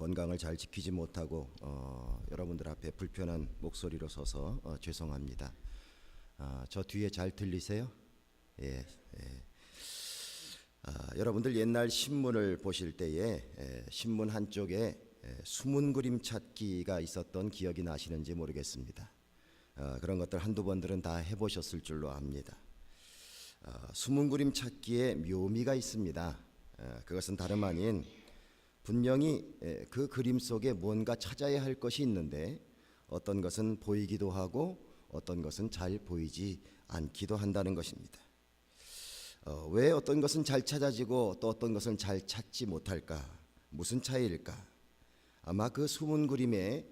건강을 잘 지키지 못하고 여러분들 앞에 불편한 목소리로 서서 죄송합니다. 저 뒤에 잘 들리세요? 예. 여러분들 옛날 신문을 보실 때에 신문 한쪽에 숨은 그림 찾기가 있었던 기억이 나시는지 모르겠습니다. 그런 것들 한두 번들은 다 해보셨을 줄로 압니다. 숨은 그림 찾기에 묘미가 있습니다. 그것은 다름 아닌 분명히 그 그림 속에 뭔가 찾아야 할 것이 있는데 어떤 것은 보이기도 하고 어떤 것은 잘 보이지 않기도 한다는 것입니다. 왜 어떤 것은 잘 찾아지고 또 어떤 것은 잘 찾지 못할까? 무슨 차이일까? 아마 그 숨은 그림에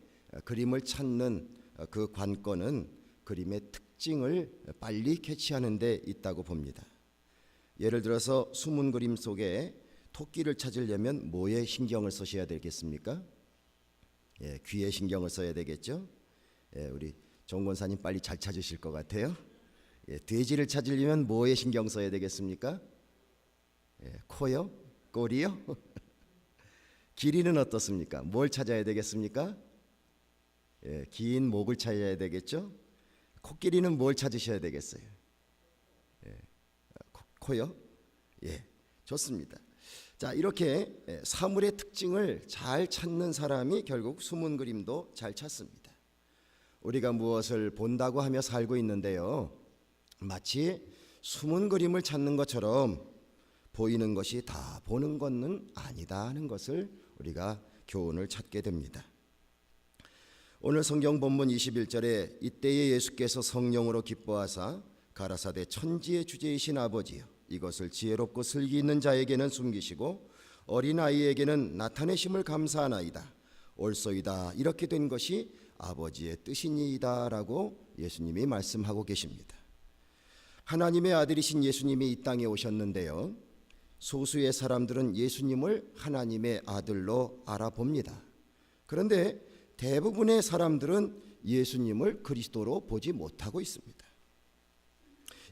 그림을 찾는 그 관건은 그림의 특징을 빨리 캐치하는 데 있다고 봅니다. 예를 들어서 숨은 그림 속에 토끼를 찾으려면 뭐에 신경을 쓰셔야 되겠습니까? 귀에 신경을 써야 되겠죠? 우리 정 권사님 빨리 잘 찾으실 것 같아요. 돼지를 찾으려면 뭐에 신경 써야 되겠습니까? 코요? 꼬리요? 길이는 어떻습니까? 뭘 찾아야 되겠습니까? 긴 목을 찾아야 되겠죠? 코끼리는 뭘 찾으셔야 되겠어요? 코요? 좋습니다. 자, 이렇게 사물의 특징을 잘 찾는 사람이 결국 숨은 그림도 잘 찾습니다. 우리가 무엇을 본다고 하며 살고 있는데요, 마치 숨은 그림을 찾는 것처럼 보이는 것이 다 보는 것은 아니다 하는 것을 우리가 교훈을 찾게 됩니다. 오늘 성경 본문 21절에 이때에 예수께서 성령으로 기뻐하사 가라사대 천지의 주제이신 아버지여 이것을 지혜롭고 슬기 있는 자에게는 숨기시고 어린아이에게는 나타내심을 감사하나이다. 옳소이다. 이렇게 된 것이 아버지의 뜻이니이다 라고 예수님이 말씀하고 계십니다. 하나님의 아들이신 예수님이 이 땅에 오셨는데요, 소수의 사람들은 예수님을 하나님의 아들로 알아봅니다. 그런데 대부분의 사람들은 예수님을 그리스도로 보지 못하고 있습니다.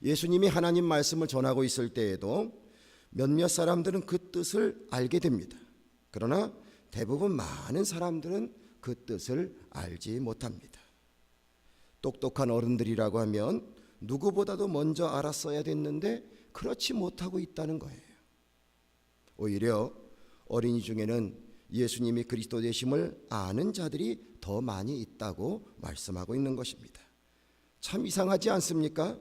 예수님이 하나님 말씀을 전하고 있을 때에도 몇몇 사람들은 그 뜻을 알게 됩니다. 그러나 대부분 많은 사람들은 그 뜻을 알지 못합니다. 똑똑한 어른들이라고 하면 누구보다도 먼저 알았어야 됐는데 그렇지 못하고 있다는 거예요. 오히려 어린이 중에는 예수님이 그리스도 되심을 아는 자들이 더 많이 있다고 말씀하고 있는 것입니다. 참 이상하지 않습니까?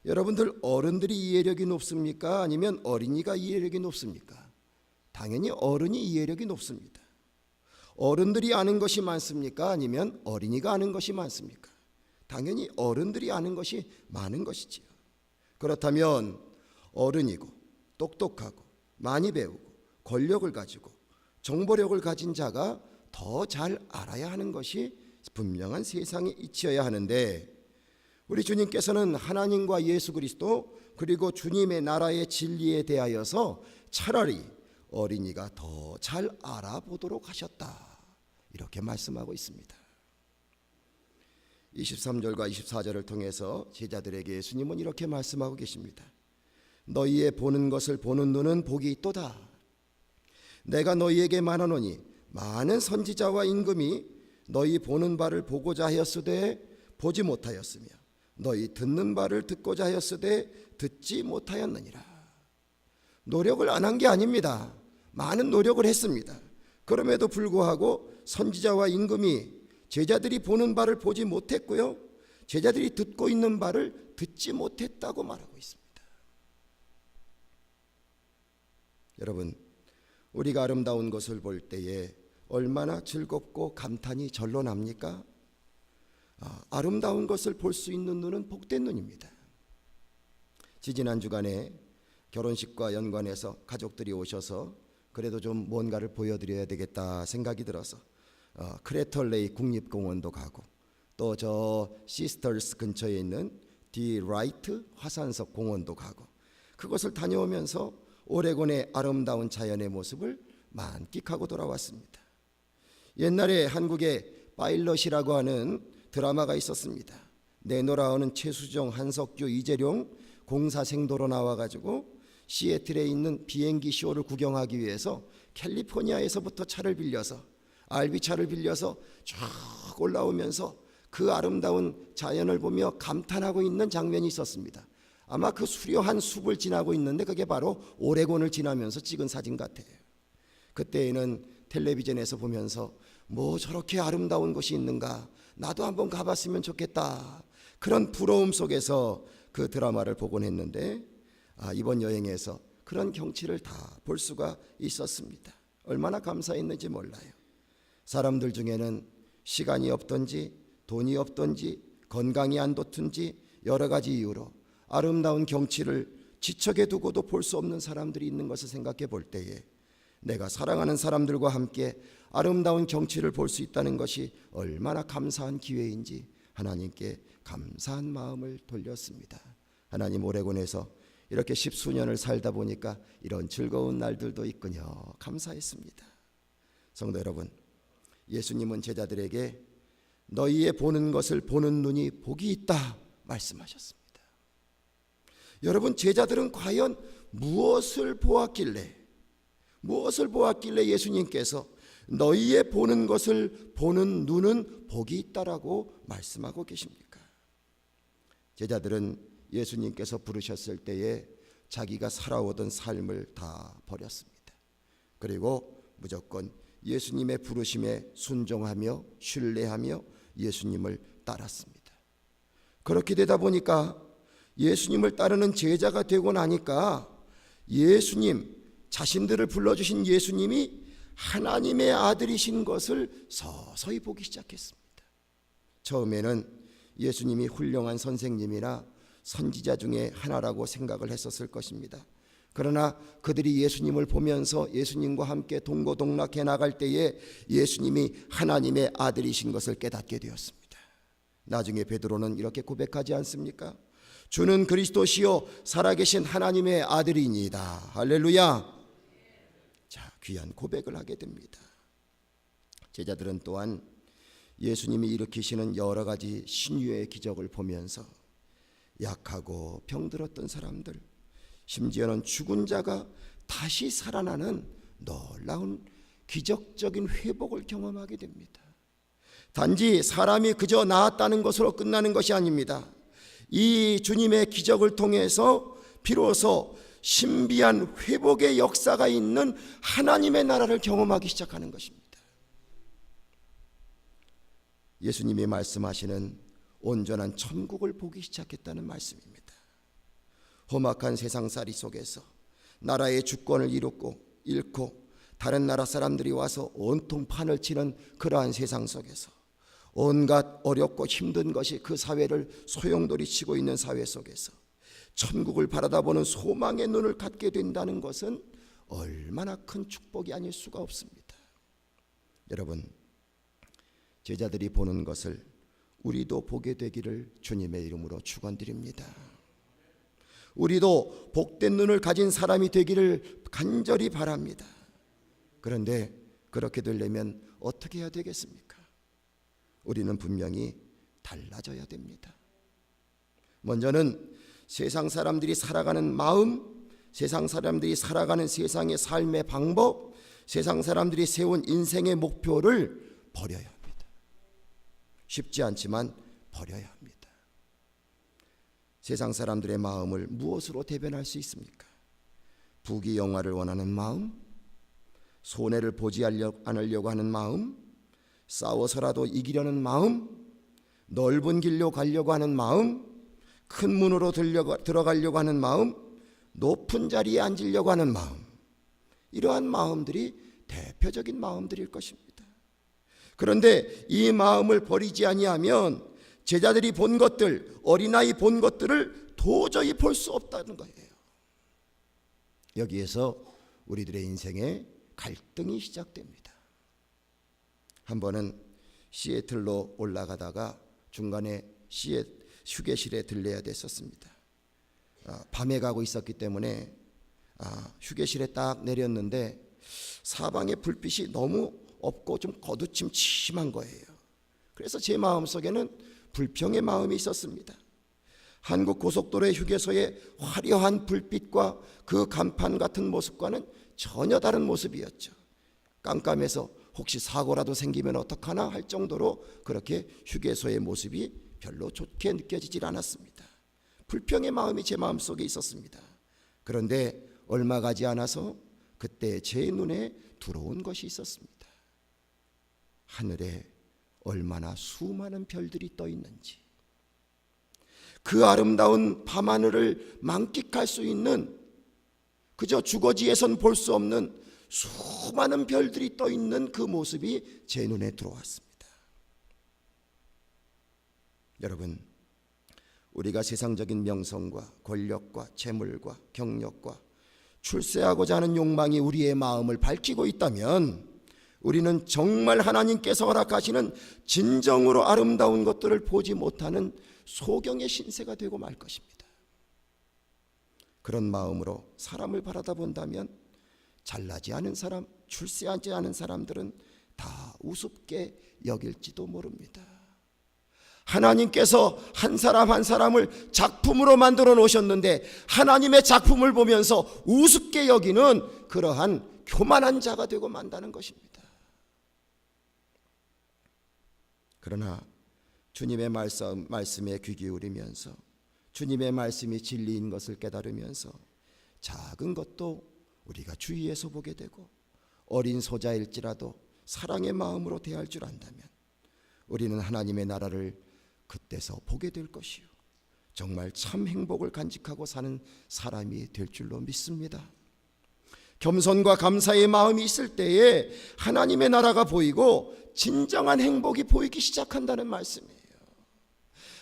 여러분들 어른들이 이해력이 높습니까? 아니면 어린이가 이해력이 높습니까? 당연히 어른이 이해력이 높습니다. 어른들이 아는 것이 많습니까? 아니면 어린이가 아는 것이 많습니까? 당연히 어른들이 아는 것이 많은 것이지요. 그렇다면 어른이고 똑똑하고 많이 배우고 권력을 가지고 정보력을 가진 자가 더 잘 알아야 하는 것이 분명한 세상의 이치여야 하는데, 우리 주님께서는 하나님과 예수 그리스도 그리고 주님의 나라의 진리에 대하여서 차라리 어린이가 더 잘 알아보도록 하셨다, 이렇게 말씀하고 있습니다. 23절과 24절을 통해서 제자들에게 예수님은 이렇게 말씀하고 계십니다. 너희의 보는 것을 보는 눈은 복이 있도다. 내가 너희에게 말하노니 많은 선지자와 임금이 너희 보는 바를 보고자 하였으되 보지 못하였으며 너희 듣는 바를 듣고자 하였으되 듣지 못하였느니라. 노력을 안 한 게 아닙니다. 많은 노력을 했습니다. 그럼에도 불구하고 선지자와 임금이 제자들이 보는 바를 보지 못했고요, 제자들이 듣고 있는 바를 듣지 못했다고 말하고 있습니다. 여러분, 우리가 아름다운 것을 볼 때에 얼마나 즐겁고 감탄이 절로 납니까? 아름다운 것을 볼 수 있는 눈은 복된 눈입니다. 지지난 주간에 결혼식과 연관해서 가족들이 오셔서 그래도 좀 뭔가를 보여드려야 되겠다 생각이 들어서 크레털레이 국립공원도 가고 또 저 시스터스 근처에 있는 디 라이트 화산석 공원도 가고 그것을 다녀오면서 오레곤의 아름다운 자연의 모습을 만끽하고 돌아왔습니다. 옛날에 한국에 파일럿이라고 하는 드라마가 있었습니다. 내노라오는 최수정, 한석규, 이재룡 공사생도로 나와가지고 시애틀에 있는 비행기 쇼를 구경하기 위해서 캘리포니아에서부터 차를 빌려서 RV차를 빌려서 쭉 올라오면서 그 아름다운 자연을 보며 감탄하고 있는 장면이 있었습니다. 아마 그 수려한 숲을 지나고 있는데 그게 바로 오레곤을 지나면서 찍은 사진 같아요. 그때에는 텔레비전에서 보면서 뭐 저렇게 아름다운 곳이 있는가, 나도 한번 가봤으면 좋겠다, 그런 부러움 속에서 그 드라마를 보곤 했는데 이번 여행에서 그런 경치를 다 볼 수가 있었습니다. 얼마나 감사했는지 몰라요. 사람들 중에는 시간이 없던지 돈이 없던지 건강이 안 좋든지 여러 가지 이유로 아름다운 경치를 지척에 두고도 볼 수 없는 사람들이 있는 것을 생각해 볼 때에 내가 사랑하는 사람들과 함께 아름다운 경치를 볼 수 있다는 것이 얼마나 감사한 기회인지 하나님께 감사한 마음을 돌렸습니다. 하나님, 오레곤에서 이렇게 십수년을 살다 보니까 이런 즐거운 날들도 있군요. 감사했습니다. 성도 여러분, 예수님은 제자들에게 너희의 보는 것을 보는 눈이 복이 있다 말씀하셨습니다. 여러분, 제자들은 과연 무엇을 보았길래 예수님께서 너희의 보는 것을 보는 눈은 복이 있다라고 말씀하고 계십니까? 제자들은 예수님께서 부르셨을 때에 자기가 살아오던 삶을 다 버렸습니다. 그리고 무조건 예수님의 부르심에 순종하며 신뢰하며 예수님을 따랐습니다. 그렇게 되다 보니까 예수님을 따르는 제자가 되고 나니까 예수님, 자신들을 불러주신 예수님이 하나님의 아들이신 것을 서서히 보기 시작했습니다. 처음에는 예수님이 훌륭한 선생님이나 선지자 중에 하나라고 생각을 했었을 것입니다. 그러나 그들이 예수님을 보면서 예수님과 함께 동고동락해 나갈 때에 예수님이 하나님의 아들이신 것을 깨닫게 되었습니다. 나중에 베드로는 이렇게 고백하지 않습니까? 주는 그리스도시요 살아계신 하나님의 아들이니이다. 할렐루야. 자, 귀한 고백을 하게 됩니다. 제자들은 또한 예수님이 일으키시는 여러 가지 신유의 기적을 보면서 약하고 병들었던 사람들, 심지어는 죽은 자가 다시 살아나는 놀라운 기적적인 회복을 경험하게 됩니다. 단지 사람이 그저 나았다는 것으로 끝나는 것이 아닙니다. 이 주님의 기적을 통해서 비로소 신비한 회복의 역사가 있는 하나님의 나라를 경험하기 시작하는 것입니다. 예수님이 말씀하시는 온전한 천국을 보기 시작했다는 말씀입니다. 험악한 세상살이 속에서 나라의 주권을 잃고 다른 나라 사람들이 와서 온통 판을 치는 그러한 세상 속에서 온갖 어렵고 힘든 것이 그 사회를 소용돌이 치고 있는 사회 속에서 천국을 바라다보는 소망의 눈을 갖게 된다는 것은 얼마나 큰 축복이 아닐 수가 없습니다. 여러분, 제자들이 보는 것을 우리도 보게 되기를 주님의 이름으로 축원드립니다. 우리도 복된 눈을 가진 사람이 되기를 간절히 바랍니다. 그런데 그렇게 되려면 어떻게 해야 되겠습니까? 우리는 분명히 달라져야 됩니다. 먼저는 세상 사람들이 살아가는 마음, 세상 사람들이 살아가는 세상의 삶의 방법, 세상 사람들이 세운 인생의 목표를 버려야 합니다. 쉽지 않지만 버려야 합니다. 세상 사람들의 마음을 무엇으로 대변할 수 있습니까? 부귀영화를 원하는 마음, 손해를 보지 않으려고 하는 마음, 싸워서라도 이기려는 마음, 넓은 길로 가려고 하는 마음, 큰 문으로 들어가려고 하는 마음, 높은 자리에 앉으려고 하는 마음, 이러한 마음들이 대표적인 마음들일 것입니다. 그런데 이 마음을 버리지 아니하면 제자들이 본 것들, 어린아이 본 것들을 도저히 볼 수 없다는 거예요. 여기에서 우리들의 인생에 갈등이 시작됩니다. 한 번은 시애틀로 올라가다가 중간에 휴게실에 들려야 됐었습니다. 밤에 가고 있었기 때문에 휴게실에 딱 내렸는데 사방에 불빛이 너무 없고 좀 거두침침한 거예요. 그래서 제 마음속에는 불평의 마음이 있었습니다. 한국 고속도로의 휴게소의 화려한 불빛과 그 간판 같은 모습과는 전혀 다른 모습이었죠. 깜깜해서 혹시 사고라도 생기면 어떡하나 할 정도로 그렇게 휴게소의 모습이 별로 좋게 느껴지질 않았습니다. 불평의 마음이 제 마음속에 있었습니다. 그런데 얼마 가지 않아서 그때 제 눈에 들어온 것이 있었습니다. 하늘에 얼마나 수많은 별들이 떠 있는지, 그 아름다운 밤하늘을 만끽할 수 있는, 그저 주거지에선 볼 수 없는 수많은 별들이 떠 있는 그 모습이 제 눈에 들어왔습니다. 여러분, 우리가 세상적인 명성과 권력과 재물과 경력과 출세하고자 하는 욕망이 우리의 마음을 밝히고 있다면 우리는 정말 하나님께서 허락하시는 진정으로 아름다운 것들을 보지 못하는 소경의 신세가 되고 말 것입니다. 그런 마음으로 사람을 바라다 본다면 잘나지 않은 사람, 출세하지 않은 사람들은 다 우습게 여길지도 모릅니다. 하나님께서 한 사람 한 사람을 작품으로 만들어 놓으셨는데 하나님의 작품을 보면서 우습게 여기는 그러한 교만한 자가 되고 만다는 것입니다. 그러나 주님의 말씀에 귀 기울이면서 주님의 말씀이 진리인 것을 깨달으면서 작은 것도 우리가 주위에서 보게 되고 어린 소자일지라도 사랑의 마음으로 대할 줄 안다면 우리는 하나님의 나라를 그때서 보게 될 것이요, 정말 참 행복을 간직하고 사는 사람이 될 줄로 믿습니다. 겸손과 감사의 마음이 있을 때에 하나님의 나라가 보이고 진정한 행복이 보이기 시작한다는 말씀이에요.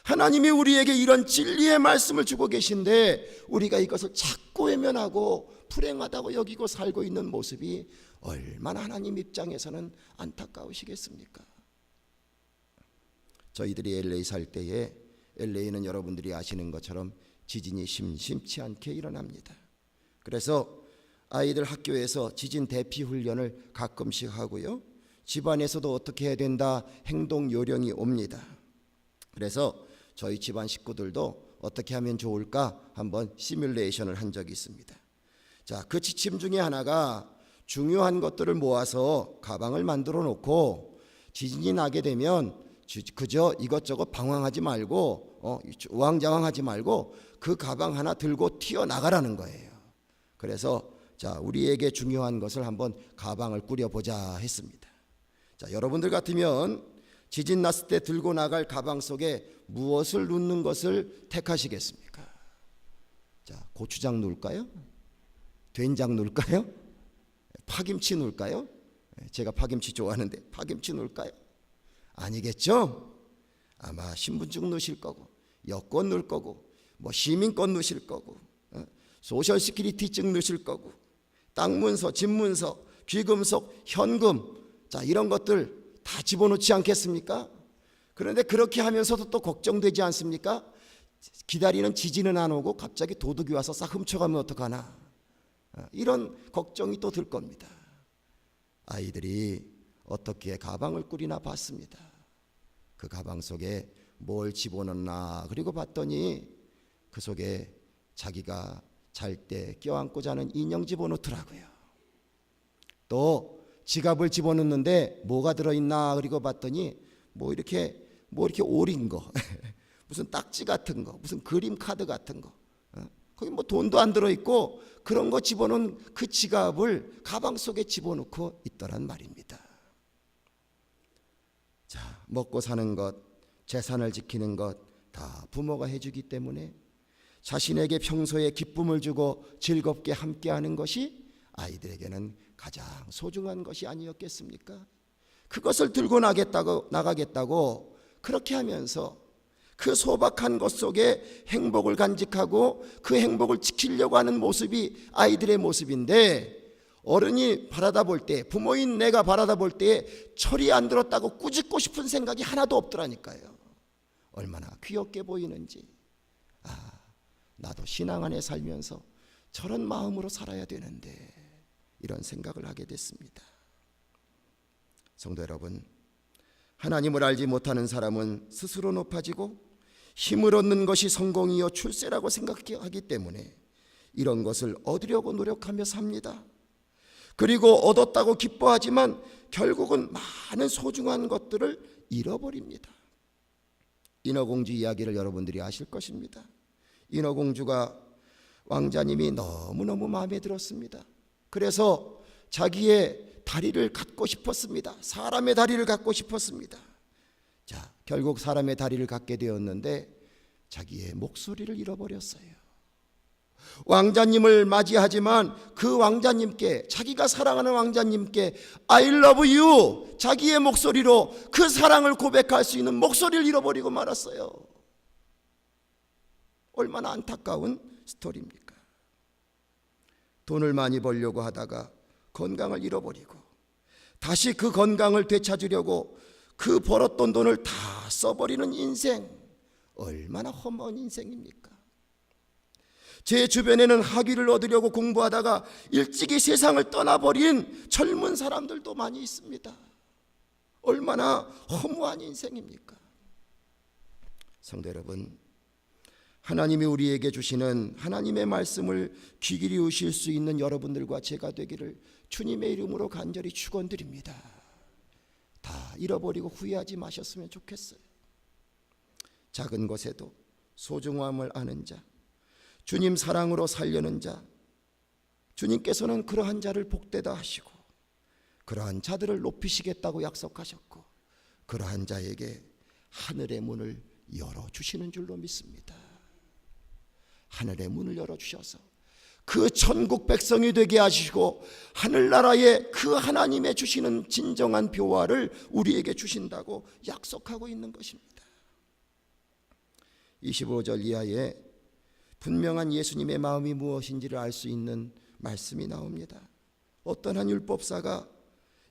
하나님이 우리에게 이런 진리의 말씀을 주고 계신데 우리가 이것을 자꾸 외면하고 불행하다고 여기고 살고 있는 모습이 얼마나 하나님 입장에서는 안타까우시겠습니까? 저희들이 LA 살 때에, LA는 여러분들이 아시는 것처럼 지진이 심심치 않게 일어납니다. 그래서 아이들 학교에서 지진 대피 훈련을 가끔씩 하고요, 집안에서도 어떻게 해야 된다 행동 요령이 옵니다. 그래서 저희 집안 식구들도 어떻게 하면 좋을까 한번 시뮬레이션을 한 적이 있습니다. 자, 그 지침 중에 하나가 중요한 것들을 모아서 가방을 만들어 놓고 지진이 나게 되면 그저 이것저것 방황하지 말고 우왕좌왕하지 말고 그 가방 하나 들고 튀어나가라는 거예요. 그래서 자, 우리에게 중요한 것을 한번 가방을 꾸려보자 했습니다. 자, 여러분들 같으면 지진 났을 때 들고 나갈 가방 속에 무엇을 넣는 것을 택하시겠습니까? 자, 고추장 넣을까요? 된장 넣을까요? 파김치 넣을까요? 제가 파김치 좋아하는데 파김치 넣을까요? 아니겠죠? 아마 신분증 넣으실 거고, 여권 넣을 거고, 뭐 시민권 넣으실 거고, 소셜 시큐리티증 넣으실 거고, 땅 문서, 집 문서, 귀금속, 현금, 자, 이런 것들 다 집어넣지 않겠습니까? 그런데 그렇게 하면서도 또 걱정되지 않습니까? 기다리는 지진은 안 오고 갑자기 도둑이 와서 싹 훔쳐가면 어떡하나, 이런 걱정이 또 들 겁니다. 아이들이 어떻게 가방을 꾸리나 봤습니다. 그 가방 속에 뭘 집어넣나, 그리고 봤더니 그 속에 자기가 잘 때 껴안고 자는 인형 집어넣더라고요. 또 지갑을 집어넣는데 뭐가 들어있나, 그리고 봤더니 뭐 이렇게 오린 거 무슨 딱지 같은 거, 무슨 그림 카드 같은 거, 거기 뭐 돈도 안 들어있고 그런 거 집어넣은 그 지갑을 가방 속에 집어넣고 있더란 말입니다. 자, 먹고 사는 것, 재산을 지키는 것 다 부모가 해주기 때문에 자신에게 평소에 기쁨을 주고 즐겁게 함께하는 것이 아이들에게는 가장 소중한 것이 아니었겠습니까? 그것을 들고 나가겠다고 그렇게 하면서 그 소박한 것 속에 행복을 간직하고 그 행복을 지키려고 하는 모습이 아이들의 모습인데, 어른이 바라다 볼 때, 부모인 내가 바라다 볼 때에 철이 안 들었다고 꾸짖고 싶은 생각이 하나도 없더라니까요. 얼마나 귀엽게 보이는지. 나도 신앙 안에 살면서 저런 마음으로 살아야 되는데, 이런 생각을 하게 됐습니다. 성도 여러분, 하나님을 알지 못하는 사람은 스스로 높아지고 힘을 얻는 것이 성공이요 출세라고 생각하기 때문에 이런 것을 얻으려고 노력하며 삽니다. 그리고 얻었다고 기뻐하지만 결국은 많은 소중한 것들을 잃어버립니다. 인어공주 이야기를 여러분들이 아실 것입니다. 인어공주가 왕자님이 너무너무 마음에 들었습니다. 그래서 자기의 다리를 갖고 싶었습니다. 사람의 다리를 갖고 싶었습니다. 자, 결국 사람의 다리를 갖게 되었는데 자기의 목소리를 잃어버렸어요. 왕자님을 맞이하지만 그 왕자님께, 자기가 사랑하는 왕자님께 I love you, 자기의 목소리로 그 사랑을 고백할 수 있는 목소리를 잃어버리고 말았어요. 얼마나 안타까운 스토리입니까? 돈을 많이 벌려고 하다가 건강을 잃어버리고 다시 그 건강을 되찾으려고 그 벌었던 돈을 다 써버리는 인생, 얼마나 험한 인생입니까? 제 주변에는 학위를 얻으려고 공부하다가 일찍이 세상을 떠나버린 젊은 사람들도 많이 있습니다. 얼마나 허무한 인생입니까? 성도 여러분, 하나님이 우리에게 주시는 하나님의 말씀을 귀 기울이실 수 있는 여러분들과 제가 되기를 주님의 이름으로 간절히 축원드립니다. 다 잃어버리고 후회하지 마셨으면 좋겠어요. 작은 것에도 소중함을 아는 자, 주님 사랑으로 살려는 자, 주님께서는 그러한 자를 복되다 하시고 그러한 자들을 높이시겠다고 약속하셨고 그러한 자에게 하늘의 문을 열어주시는 줄로 믿습니다. 하늘의 문을 열어주셔서 그 천국 백성이 되게 하시고 하늘나라에 그 하나님의 주시는 진정한 교화를 우리에게 주신다고 약속하고 있는 것입니다. 25절 이하에 분명한 예수님의 마음이 무엇인지를 알 수 있는 말씀이 나옵니다. 어떤 한 율법사가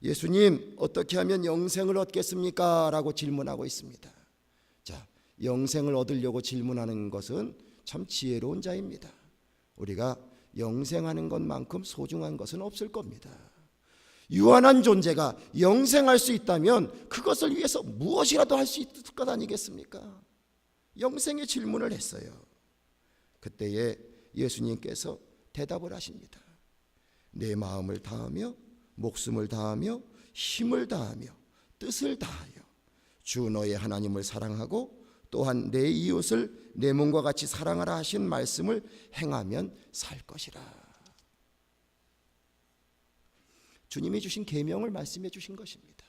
예수님 어떻게 하면 영생을 얻겠습니까? 라고 질문하고 있습니다. 자, 영생을 얻으려고 질문하는 것은 참 지혜로운 자입니다. 우리가 영생하는 것만큼 소중한 것은 없을 겁니다. 유한한 존재가 영생할 수 있다면 그것을 위해서 무엇이라도 할 수 있을 것 아니겠습니까? 영생의 질문을 했어요. 그때에 예수님께서 대답을 하십니다. 내 마음을 다하며 목숨을 다하며 힘을 다하며 뜻을 다하여 주 너의 하나님을 사랑하고 또한 내 이웃을 내 몸과 같이 사랑하라 하신 말씀을 행하면 살 것이라. 주님이 주신 계명을 말씀해 주신 것입니다.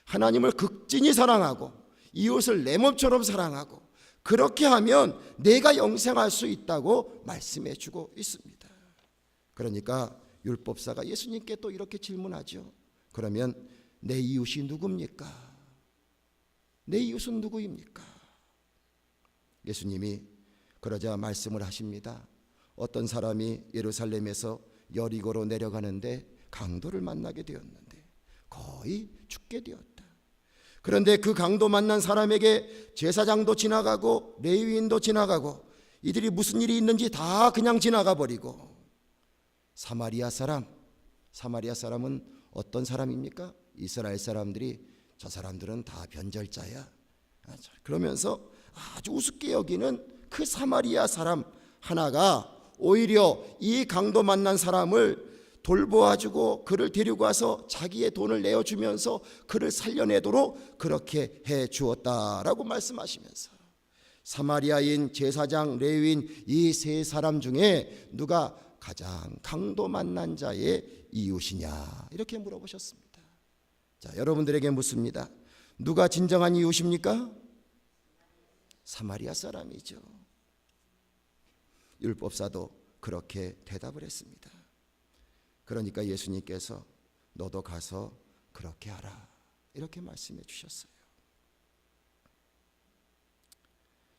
하나님을 극진히 사랑하고 이웃을 내 몸처럼 사랑하고 그렇게 하면 내가 영생할 수 있다고 말씀해 주고 있습니다. 그러니까 율법사가 예수님께 또 이렇게 질문하죠. 그러면 내 이웃이 누굽니까? 내 이웃은 누구입니까? 예수님이 그러자 말씀을 하십니다. 어떤 사람이 예루살렘에서 여리고로 내려가는데 강도를 만나게 되었는데 거의 죽게 되었다. 그런데 그 강도 만난 사람에게 제사장도 지나가고 레위인도 지나가고 이들이 무슨 일이 있는지 다 그냥 지나가 버리고 사마리아 사람은 어떤 사람입니까? 이스라엘 사람들이 저 사람들은 다 변절자야 그러면서 아주 우습게 여기는 그 사마리아 사람 하나가 오히려 이 강도 만난 사람을 돌보아주고 그를 데리고 와서 자기의 돈을 내어주면서 그를 살려내도록 그렇게 해주었다라고 말씀하시면서 사마리아인, 제사장, 레위인 이 세 사람 중에 누가 가장 강도 만난 자의 이웃이냐 이렇게 물어보셨습니다. 자, 여러분들에게 묻습니다. 누가 진정한 이웃입니까? 사마리아 사람이죠. 율법사도 그렇게 대답을 했습니다. 그러니까 예수님께서 너도 가서 그렇게 하라 이렇게 말씀해 주셨어요.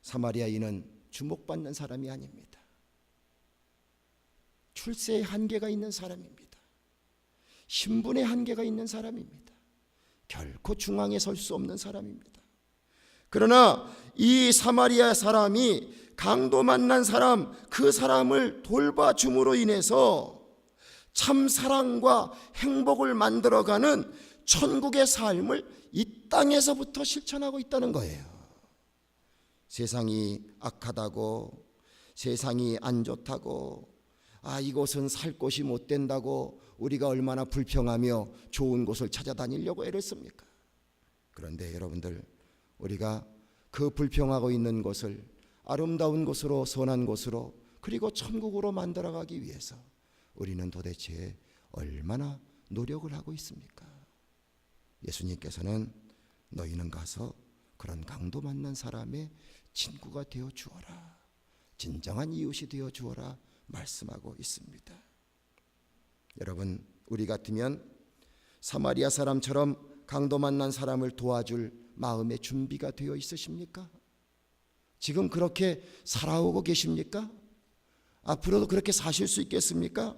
사마리아인은 주목받는 사람이 아닙니다. 출세의 한계가 있는 사람입니다. 신분의 한계가 있는 사람입니다. 결코 중앙에 설 수 없는 사람입니다. 그러나 이 사마리아 사람이 강도 만난 사람, 그 사람을 돌봐줌으로 인해서 참 사랑과 행복을 만들어가는 천국의 삶을 이 땅에서부터 실천하고 있다는 거예요. 세상이 악하다고, 세상이 안 좋다고, 이곳은 살 곳이 못 된다고 우리가 얼마나 불평하며 좋은 곳을 찾아다니려고 애를 씁니까? 그런데 여러분들, 우리가 그 불평하고 있는 곳을 아름다운 곳으로, 선한 곳으로, 그리고 천국으로 만들어가기 위해서 우리는 도대체 얼마나 노력을 하고 있습니까? 예수님께서는 너희는 가서 그런 강도 만난 사람의 친구가 되어 주어라, 진정한 이웃이 되어 주어라 말씀하고 있습니다. 여러분, 우리 같으면 사마리아 사람처럼 강도 만난 사람을 도와줄 마음의 준비가 되어 있으십니까? 지금 그렇게 살아오고 계십니까? 앞으로도 그렇게 사실 수 있겠습니까?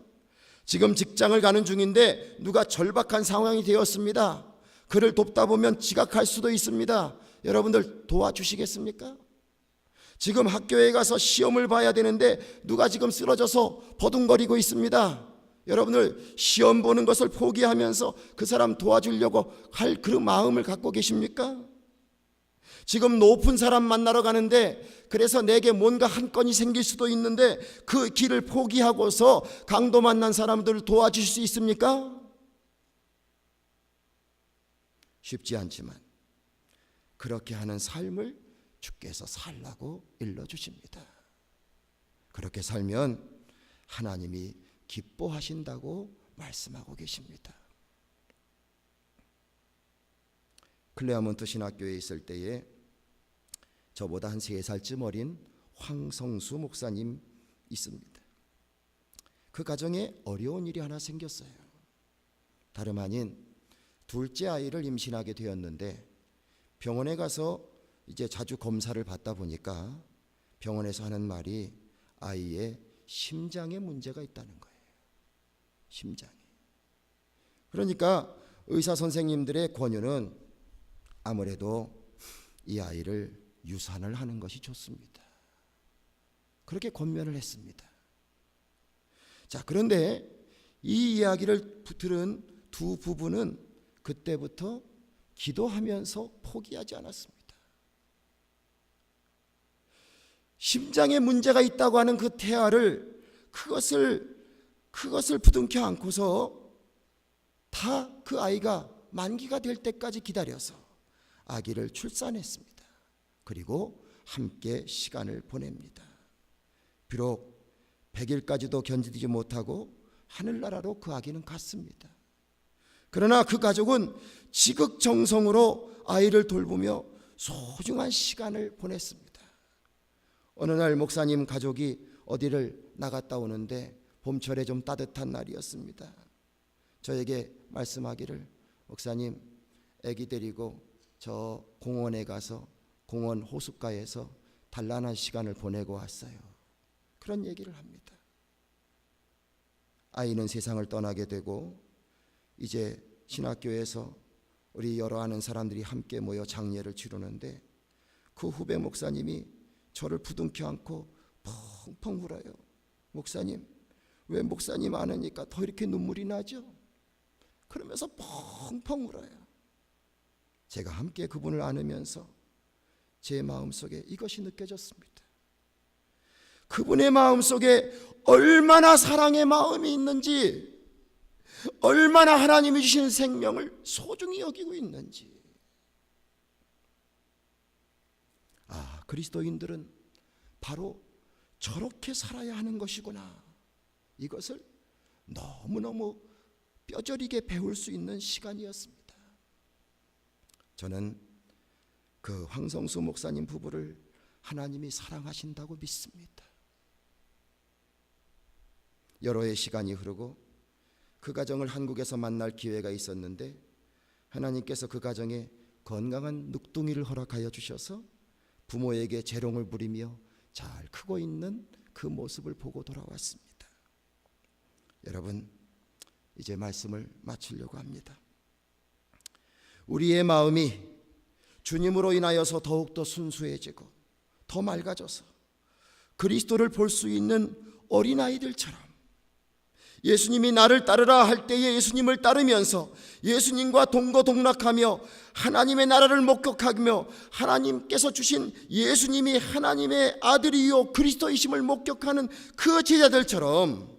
지금 직장을 가는 중인데 누가 절박한 상황이 되었습니다. 그를 돕다 보면 지각할 수도 있습니다. 여러분들 도와주시겠습니까? 지금 학교에 가서 시험을 봐야 되는데 누가 지금 쓰러져서 버둥거리고 있습니다. 여러분들 시험 보는 것을 포기하면서 그 사람 도와주려고 할 그 마음을 갖고 계십니까? 지금 높은 사람 만나러 가는데 그래서 내게 뭔가 한 건이 생길 수도 있는데 그 길을 포기하고서 강도 만난 사람들을 도와주실 수 있습니까? 쉽지 않지만 그렇게 하는 삶을 주께서 살라고 일러주십니다. 그렇게 살면 하나님이 기뻐하신다고 말씀하고 계십니다. 클레어몬트 신학교에 있을 때에 저보다 한 3살쯤 어린 황성수 목사님 있습니다. 그 가정에 어려운 일이 하나 생겼어요. 다름 아닌 둘째 아이를 임신하게 되었는데 병원에 가서 이제 자주 검사를 받다 보니까 병원에서 하는 말이 아이의 심장에 문제가 있다는 거예요. 심장에. 그러니까 의사 선생님들의 권유는 아무래도 이 아이를 유산을 하는 것이 좋습니다. 그렇게 권면을 했습니다. 자, 그런데 이 이야기를 들은 두 부부는 그때부터 기도하면서 포기하지 않았습니다. 심장에 문제가 있다고 하는 그 태아를 그것을 부둥켜 안고서 다 그 아이가 만기가 될 때까지 기다려서 아기를 출산했습니다. 그리고 함께 시간을 보냅니다. 비록 100일까지도 견디지 못하고 하늘나라로 그 아기는 갔습니다. 그러나 그 가족은 지극정성으로 아이를 돌보며 소중한 시간을 보냈습니다. 어느 날 목사님 가족이 어디를 나갔다 오는데 봄철에 좀 따뜻한 날이었습니다. 저에게 말씀하기를, 목사님, 아기 데리고 저 공원에 가서 공원 호숫가에서 단란한 시간을 보내고 왔어요. 그런 얘기를 합니다. 아이는 세상을 떠나게 되고 이제 신학교에서 우리 여러 아는 사람들이 함께 모여 장례를 치르는데 그 후배 목사님이 저를 부둥켜 안고 펑펑 울어요. 목사님, 왜 목사님 안으니까 더 이렇게 눈물이 나죠? 그러면서 펑펑 울어요. 제가 함께 그분을 안으면서 제 마음속에 이것이 느껴졌습니다. 그분의 마음속에 얼마나 사랑의 마음이 있는지, 얼마나 하나님이 주신 생명을 소중히 여기고 있는지. 그리스도인들은 바로 저렇게 살아야 하는 것이구나. 이것을 너무너무 뼈저리게 배울 수 있는 시간이었습니다. 저는 그 황성수 목사님 부부를 하나님이 사랑하신다고 믿습니다. 여러 해의 시간이 흐르고 그 가정을 한국에서 만날 기회가 있었는데 하나님께서 그 가정에 건강한 늑둥이를 허락하여 주셔서 부모에게 재롱을 부리며 잘 크고 있는 그 모습을 보고 돌아왔습니다. 여러분, 이제 말씀을 마치려고 합니다. 우리의 마음이 주님으로 인하여서 더욱더 순수해지고 더 맑아져서 그리스도를 볼 수 있는 어린아이들처럼 예수님이 나를 따르라 할 때에 예수님을 따르면서 예수님과 동거동락하며 하나님의 나라를 목격하며 하나님께서 주신 예수님이 하나님의 아들이요 그리스도이심을 목격하는 그 제자들처럼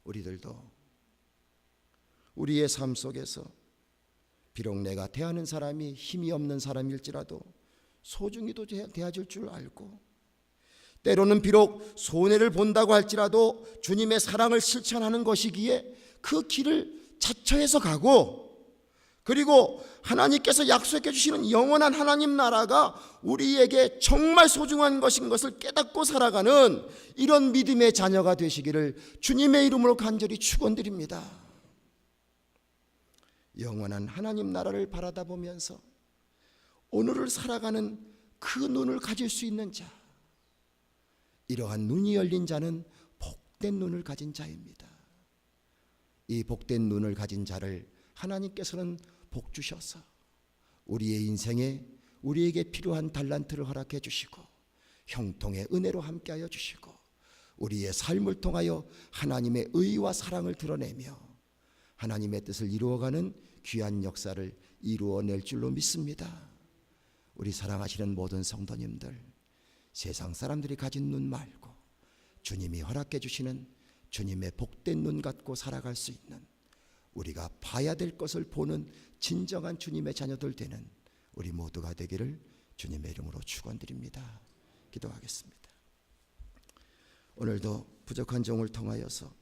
우리들도 우리의 삶 속에서 비록 내가 대하는 사람이 힘이 없는 사람일지라도 소중히도 대해줄 줄 알고, 때로는 비록 손해를 본다고 할지라도 주님의 사랑을 실천하는 것이기에 그 길을 자처해서 가고, 그리고 하나님께서 약속해 주시는 영원한 하나님 나라가 우리에게 정말 소중한 것인 것을 깨닫고 살아가는 이런 믿음의 자녀가 되시기를 주님의 이름으로 간절히 축원드립니다. 영원한 하나님 나라를 바라다 보면서 오늘을 살아가는 그 눈을 가질 수 있는 자, 이러한 눈이 열린 자는 복된 눈을 가진 자입니다. 이 복된 눈을 가진 자를 하나님께서는 복 주셔서 우리의 인생에 우리에게 필요한 달란트를 허락해 주시고 형통의 은혜로 함께하여 주시고 우리의 삶을 통하여 하나님의 의와 사랑을 드러내며 하나님의 뜻을 이루어가는 귀한 역사를 이루어낼 줄로 믿습니다. 우리 사랑하시는 모든 성도님들, 세상 사람들이 가진 눈 말고 주님이 허락해 주시는 주님의 복된 눈 갖고 살아갈 수 있는, 우리가 봐야 될 것을 보는 진정한 주님의 자녀들 되는 우리 모두가 되기를 주님의 이름으로 축원드립니다. 기도하겠습니다. 오늘도 부족한 종을 통하여서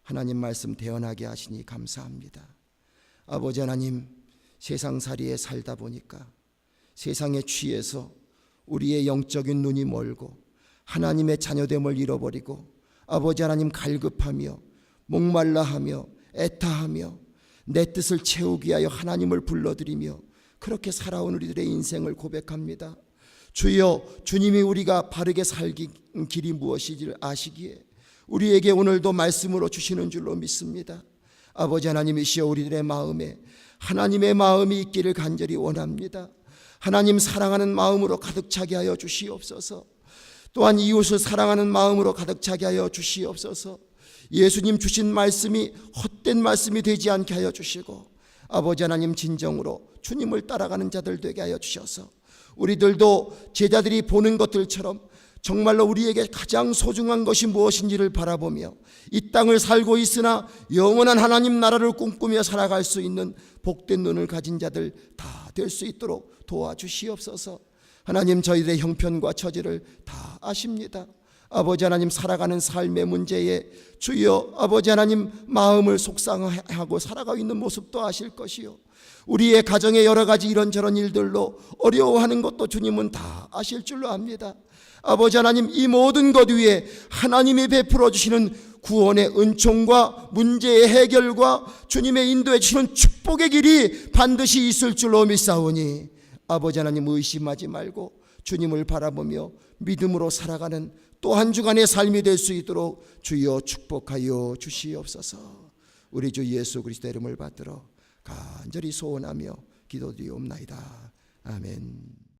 하나님 말씀 대언하게 하시니 감사합니다. 아버지 하나님, 세상살이에 살다 보니까 세상에 취해서 우리의 영적인 눈이 멀고 하나님의 자녀됨을 잃어버리고 아버지 하나님 갈급하며 목말라하며 애타하며 내 뜻을 채우기 위하여 하나님을 불러드리며 그렇게 살아온 우리들의 인생을 고백합니다. 주여, 주님이 우리가 바르게 살기 길이 무엇인지를 아시기에 우리에게 오늘도 말씀으로 주시는 줄로 믿습니다. 아버지 하나님이시여, 우리들의 마음에 하나님의 마음이 있기를 간절히 원합니다. 하나님 사랑하는 마음으로 가득 차게 하여 주시옵소서. 또한 이웃을 사랑하는 마음으로 가득 차게 하여 주시옵소서. 예수님 주신 말씀이 헛된 말씀이 되지 않게 하여 주시고 아버지 하나님 진정으로 주님을 따라가는 자들 되게 하여 주셔서 우리들도 제자들이 보는 것들처럼 정말로 우리에게 가장 소중한 것이 무엇인지를 바라보며 이 땅을 살고 있으나 영원한 하나님 나라를 꿈꾸며 살아갈 수 있는 복된 눈을 가진 자들 다 될 수 있도록 도와주시옵소서. 하나님, 저희들의 형편과 처지를 다 아십니다. 아버지 하나님, 살아가는 삶의 문제에 주여 아버지 하나님 마음을 속상하고 살아가고 있는 모습도 아실 것이요, 우리의 가정의 여러 가지 이런저런 일들로 어려워하는 것도 주님은 다 아실 줄로 압니다. 아버지 하나님, 이 모든 것 위에 하나님이 베풀어 주시는 구원의 은총과 문제의 해결과 주님의 인도해 주시는 축복의 길이 반드시 있을 줄로 믿사오니 아버지 하나님, 의심하지 말고 주님을 바라보며 믿음으로 살아가는 또 한 주간의 삶이 될 수 있도록 주여 축복하여 주시옵소서. 우리 주 예수 그리스도의 이름을 받들어 간절히 소원하며 기도드리옵나이다. 아멘.